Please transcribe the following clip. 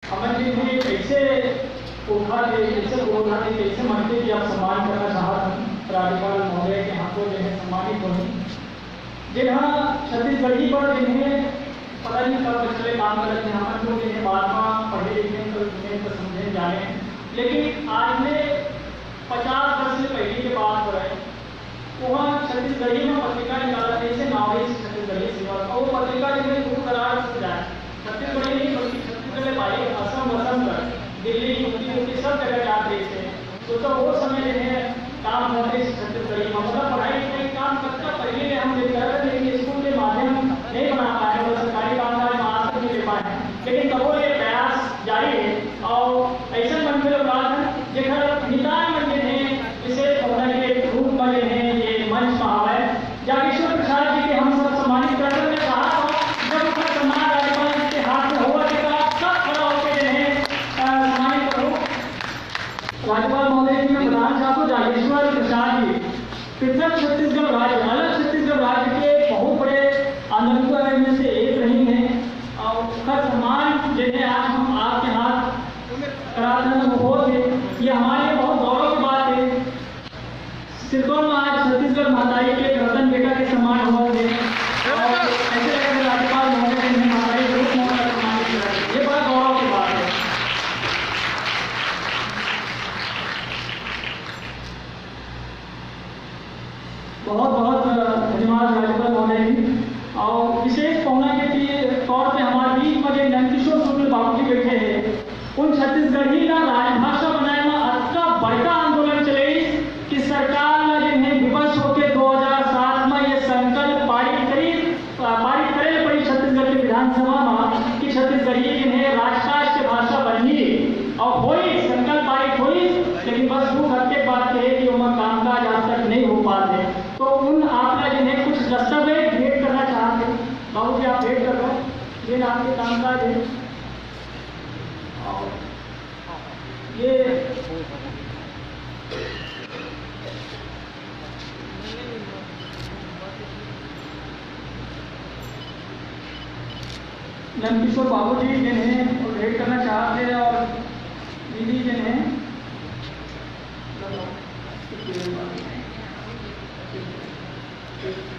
अमन जी ने कैसे उठा के कैसे बोला थे कैसे मनते कि आप सम्मान करना चाहते राज्यपाल महोदय के हमको जो है सम्मानित होने जिन्हें छत्तीसगढ़ी पर जिन्हें पता नहीं कब पिछले काम करते हैं हम लोग जिन्हें बाद में पढ़े लिखे तो समझे जाने, लेकिन आज में 50 वर्ष से पहले के बात हो रहे वहाँ छत्तीसगढ़ी में पत्रिका निकाला था इसे नावेज छत्तीसगढ़ी सेवा और वो पत्रिका जिन्हें दूर दराज से जाए छत्तीसगढ़ी नहीं बल्कि छत्तीसगढ़ भाई असम कर दिल्ली यूपी सब जगह जाते थे तो वो समय जो है काम करते छत्तीसगढ़ी में मतलब पढ़ाई लिखाई काम करता पहले हम देख रहे थे लेकिन स्कूल के माध्यम नहीं बना पाए और सरकारी कामकाज में आज तक नहीं ले पाए हैं, लेकिन तब वो ये प्रयास जारी है और ऐसे मन में बात है जेकर निदान मंदिर है विशेष भवन के रूप में जो है ये मंच कहा है जागेश्वर प्रसाद जी के हम सब सम्मानित करते हैं। कहा जब उनका सम्मान राज्यपाल के हाथ में होगा सब खड़ा होकर जो है सम्मानित करो। राज्यपाल महोदय जी में प्रधान साहब जागेश्वर प्रसाद जी पृथक छत्तीसगढ़ राज्य अलग छत्तीसगढ़ राज्य के बहुत बड़े आंदोलकों में से एक रही हैं और उसका सम्मान जो है आज हम आपके हाथ कराते हैं वो बहुत है, ये हमारे लिए बहुत गौरव की बात है। सिरकौर में आज छत्तीसगढ़ महाताई के रतन बेटा के सम्मान हुआ है और ऐसे लगे राज्यपाल महोदय ने महाताई रूप में सम्मानित किया, ये बड़ा गौरव की बात है। बहुत बहुत धन्यवाद राज्यपाल महोदय जी और विशेष पहुंचा के तौर पे हमारे बीच में जो नंदकिशोर शुक्ल बाबू जी बैठे हैं उन छत्तीसगढ़ी का राजभाषा बनाने में अच्छा बड़का आंदोलन चले कि सरकार ने जिन्हें विवश होकर 2007 में ये संकल्प पारित करे पड़ी छत्तीसगढ़ की विधानसभा में कि छत्तीसगढ़ी जिन्हें राजकाज की भाषा बननी और हुई संकल्प पारित हुई, लेकिन बस दुख हत्या बात है कि उनका कामकाज आज तक नहीं हो पाते। तो उन आपने जिन्हें कुछ दस्तावेज भेंट करना चाहते बाबू जी आप भेंट कर लो, ये आपके कामकाज है और ये नंदकिशोर बाबू जी जिन्हें भेंट करना चाहते हैं और दीदी जिन्हें Thank you.